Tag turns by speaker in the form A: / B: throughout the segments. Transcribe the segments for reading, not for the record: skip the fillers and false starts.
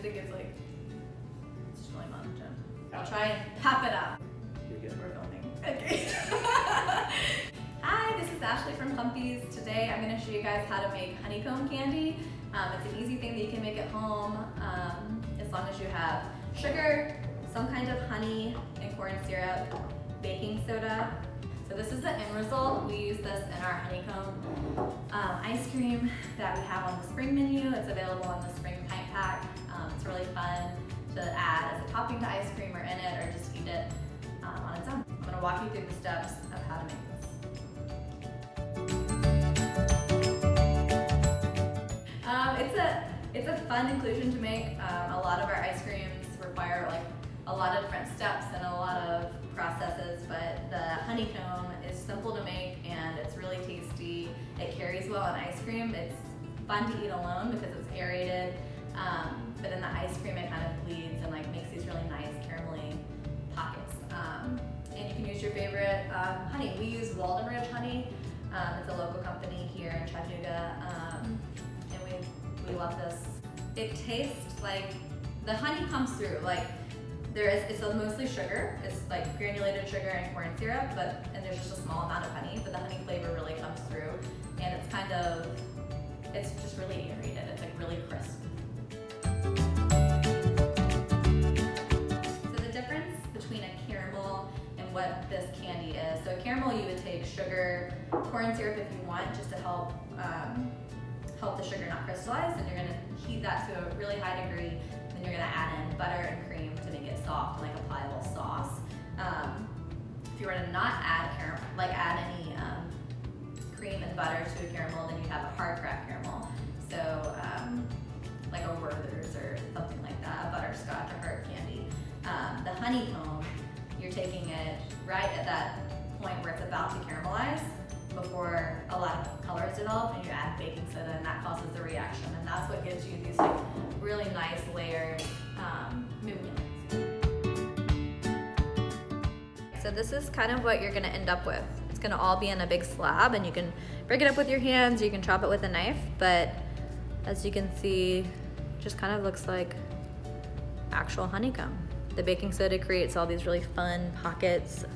A: music is like, it's just really fun, Jim. I'll try and pop it up.
B: You're good.
A: We're filming. Okay. Hi, this is Ashley from Clumpies. Today I'm going to show you guys how to make honeycomb candy. It's an easy thing that you can make at home as long as you have sugar, some kind of honey and corn syrup, baking soda. So this is the end result. We use this in our honeycomb ice cream that we have on the spring menu. It's available on the spring pint pack. It's really fun to add as a topping to ice cream or in it, or just eat it on its own. I'm going to walk you through the steps of how to make this. It's a fun inclusion to make. A lot of our ice creams require like a lot of different steps and a lot of processes, but the honeycomb is simple to make and it's really tasty. It carries well in ice cream. It's fun to eat alone because it's aerated, but in the ice cream it kind of bleeds and like makes these really nice caramelly pockets. And you can use your favorite honey. We use Walden Ridge honey. It's a local company here in Chattanooga, and we love this. It tastes like the honey comes through. Like it's mostly sugar. It's like granulated sugar and corn syrup, and there's just a small amount of honey. But the honey flavor really comes through, and it's just really aerated. It's like really crisp. So the difference between a caramel and what this candy is. So a caramel, you would take sugar, corn syrup if you want, just to help the sugar not crystallize, and you're going to heat that to a really high degree. Then you're going to add in butter and cream to make it soft, like a pliable sauce. If you were to not add any cream and butter to a caramel, then you'd have a hard crack caramel. So like a Werther's or something like that, a butterscotch or hard candy. The honeycomb, you're taking it right at that point where it's about to caramelize before a lot of colors develop, and you add baking soda, and that causes the reaction, and that's what gives you these like really nice layered movements. So this is kind of what you're gonna end up with. It's gonna all be in a big slab, and you can break it up with your hands, you can chop it with a knife, but as you can see, it just kind of looks like actual honeycomb. The baking soda creates all these really fun pockets.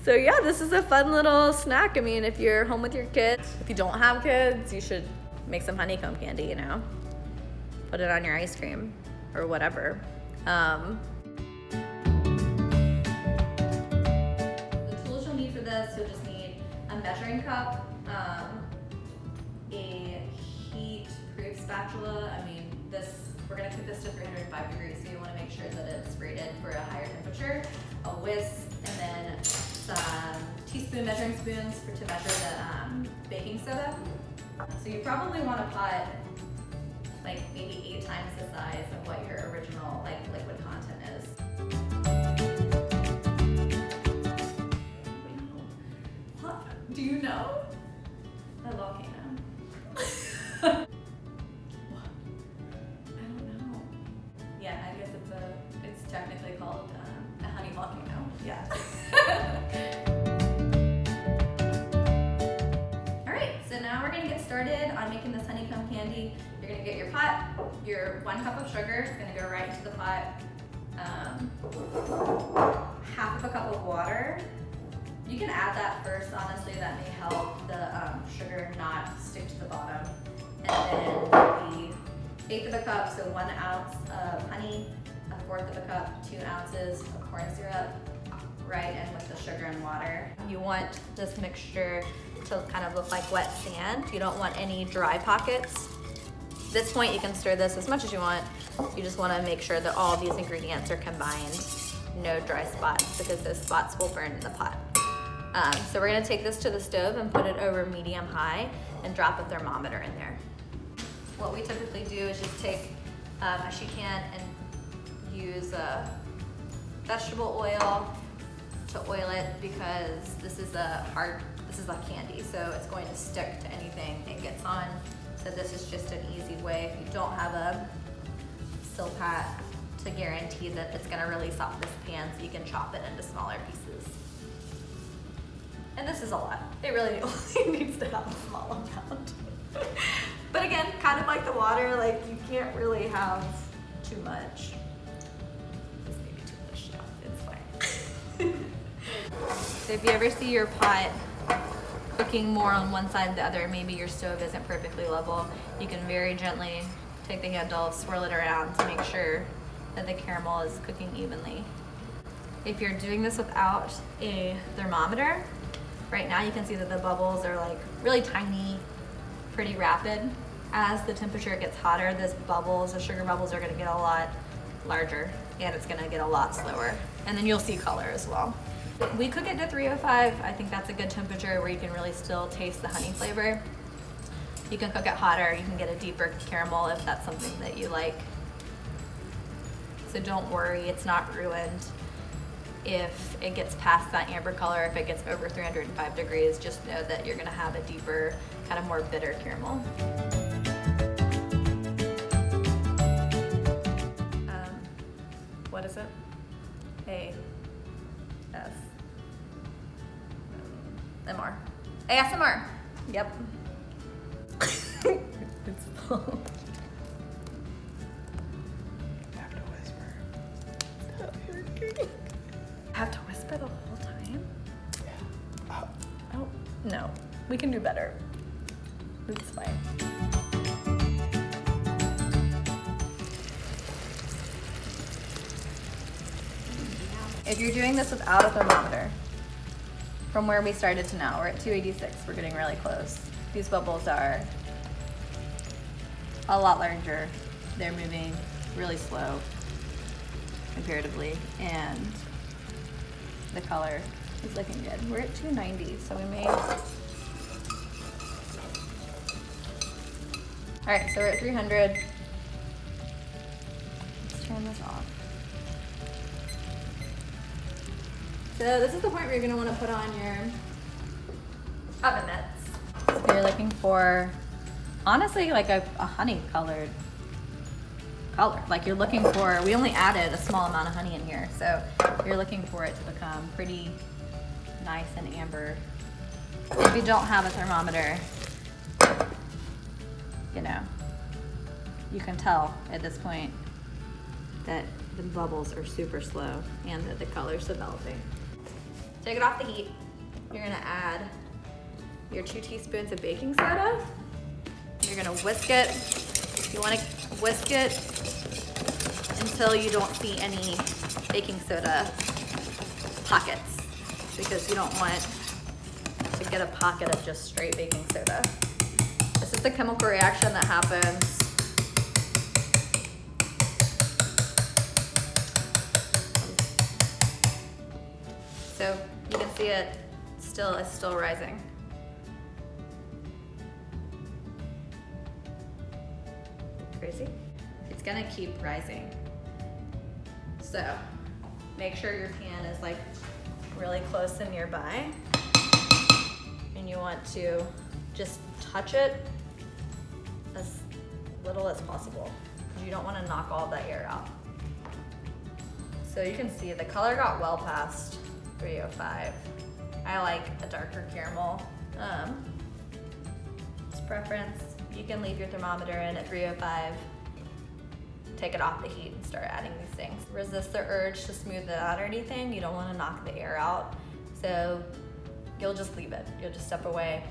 A: So yeah, this is a fun little snack. I mean, if you're home with your kids, if you don't have kids, you should make some honeycomb candy, you know? Put it on your ice cream or whatever. The tools you'll need for this, you'll just need a measuring cup, a heat-proof spatula. I mean, we're gonna cook this to 305 degrees, so you wanna make sure that it's rated for a higher temperature, a whisk, and then some teaspoon measuring spoons to measure the baking soda. So you probably want a pot like maybe 8 times the size of what your original like liquid content is. What? Do you know? A volcano. It's technically called a honey volcano. Yeah. All right, so now we're gonna get started on making this honeycomb candy. You're gonna get your pot, your 1 cup of sugar is gonna go right into the pot. Half of a cup of water. You can add that first, honestly, that may help the sugar not stick to the bottom. And then the 1/8 of a cup, so 1 ounce of honey, 1/4 of a cup, 2 ounces of corn syrup, right in with the sugar and water. You want this mixture to kind of look like wet sand. You don't want any dry pockets. At this point, you can stir this as much as you want. You just want to make sure that all these ingredients are combined. No dry spots, because those spots will burn in the pot. So we're going to take this to the stove and put it over medium-high and drop a thermometer in there. What we typically do is just take a sheet pan and use vegetable oil to oil it, because this is like candy, so it's going to stick to anything it gets on. So this is just an easy way, if you don't have a Silpat, to guarantee that it's gonna release off this pan so you can chop it into smaller pieces. And this this is a lot. It really only needs to have a small amount. But again, kind of like the water, like you can't really have too much. This may be too much, yeah, it's fine. So if you ever see your pot cooking more on one side than the other, maybe your stove isn't perfectly level, you can very gently take the handle, swirl it around to make sure that the caramel is cooking evenly. If you're doing this without a thermometer, right now you can see that the bubbles are like really tiny, pretty rapid. As the temperature gets hotter, the sugar bubbles are gonna get a lot larger and it's gonna get a lot slower. And then you'll see color as well. We cook it to 305. I think that's a good temperature where you can really still taste the honey flavor. You can cook it hotter, you can get a deeper caramel if that's something that you like. So don't worry, it's not ruined if it gets past that amber color. If it gets over 305 degrees, just know that you're gonna have a deeper, kind of more bitter caramel. What is it? ASMR. ASMR. Yep. It's long.
B: You have to whisper.
A: It's not working. I have to whisper the whole time?
B: Yeah.
A: Oh, no. We can do better. It's fine. If you're doing this without a thermometer, from where we started to now, we're at 286. We're getting really close. These bubbles are a lot larger. They're moving really slow comparatively, and the color is looking good. We're at 290, so we may. All right, so we're at 300. Let's turn this off. So this is the point where you're gonna wanna put on your oven mitts. So you're looking for, honestly, like a honey colored color. Like you're looking for, we only added a small amount of honey in here, so you're looking for it to become pretty nice and amber. If you don't have a thermometer, you know, you can tell at this point that the bubbles are super slow and that the color's developing. Take it off the heat. You're gonna add your 2 teaspoons of baking soda. You're gonna whisk it. You wanna whisk it until you don't see any baking soda pockets, because you don't want to get a pocket of just straight baking soda. This is the chemical reaction that happens so you can see it's still rising. Crazy? It's gonna keep rising. So make sure your pan is like really close and nearby. And you want to just touch it as little as possible. You don't want to knock all that air out. So you can see the color got well past 305. I like a darker caramel. It's preference. You can leave your thermometer in at 305. Take it off the heat and start adding these things. Resist the urge to smooth it out or anything. You don't want to knock the air out. So you'll just leave it. You'll just step away.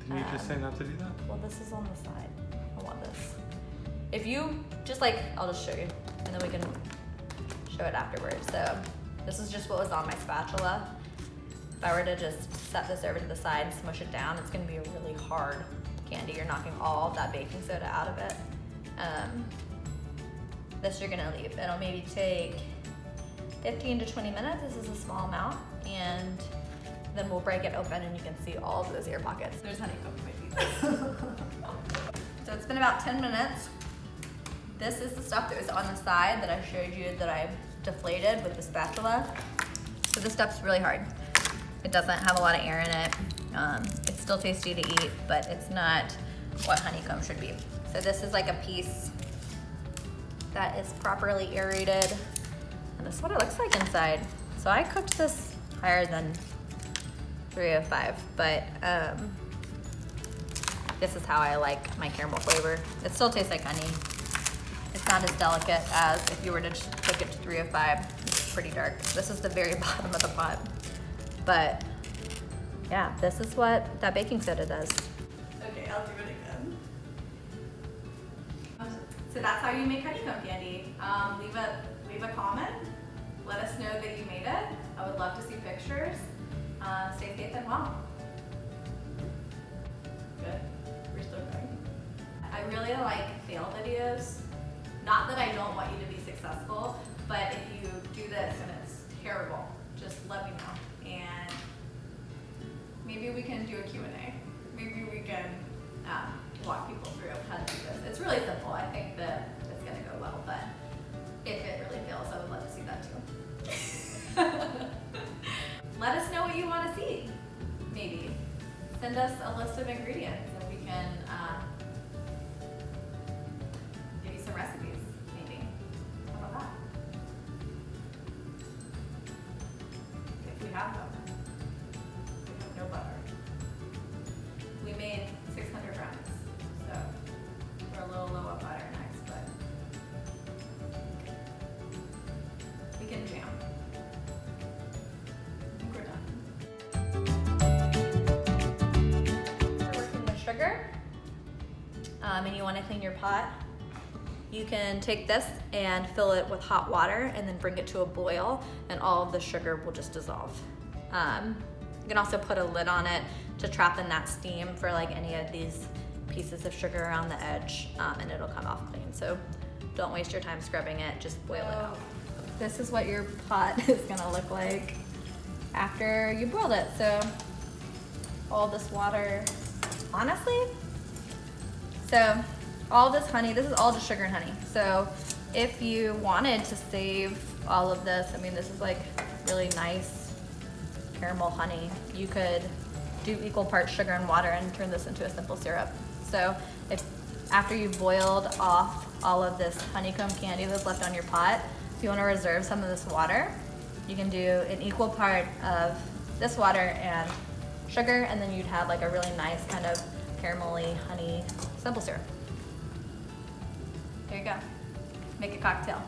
B: Didn't you just say not to do that?
A: Well, this is on the side. I want this. If you just like, I'll just show you and then we can show it afterwards. So this is just what was on my spatula. If I were to just set this over to the side and smush it down, it's gonna be a really hard candy. You're knocking all of that baking soda out of it. This you're gonna leave. It'll maybe take 15 to 20 minutes. This is a small amount. And then we'll break it open and you can see all of those air pockets. There's honeycomb in my teeth. So it's been about 10 minutes. This is the stuff that was on the side that I showed you that I deflated with the spatula. So this stuff's really hard. It doesn't have a lot of air in it. It's still tasty to eat, but it's not what honeycomb should be. So this is like a piece that is properly aerated. And this is what it looks like inside. So I cooked this higher than 3 of 5, but this is how I like my caramel flavor. It still tastes like honey. It's not as delicate as if you were to just cook it to 3 of 5. It's pretty dark. This is the very bottom of the pot. But yeah, this is what that baking soda does. Okay, I'll do it again. So that's how you make honeycomb candy. Leave a comment. Let us know that you made it. I would love to see pictures. Stay safe and well. Good. We're still going. I really like fail videos. Not that I don't want you to be successful, but if you do this and it's terrible, just let me know. And maybe we can do a Q&A. Maybe we can walk people through how to do this. It's really simple. I think that it's gonna go well, but if it really fails, I would love to see that too. Let us know what you want to see, maybe. Send us a list of ingredients and we can give you some recipes, maybe. How about that? If we have them. We have no butter. We made 600 grams, so we're a little low on butter next, but we can jam. I think we're done. We're working with sugar, and you want to clean your pot. You can take this and fill it with hot water and then bring it to a boil, and all of the sugar will just dissolve. You can also put a lid on it to trap in that steam for like any of these pieces of sugar around the edge, and it'll come off clean. So don't waste your time scrubbing it, just boil it out. This is what your pot is gonna look like after you boiled it. So all this water, honestly, so all this honey, this is all just sugar and honey. So if you wanted to save all of this, I mean, this is like really nice caramel honey. You could do equal parts sugar and water and turn this into a simple syrup. So if after you've boiled off all of this honeycomb candy that's left on your pot, if you want to reserve some of this water, you can do an equal part of this water and sugar, and then you'd have like a really nice kind of caramelly honey simple syrup. There you go. Make a cocktail.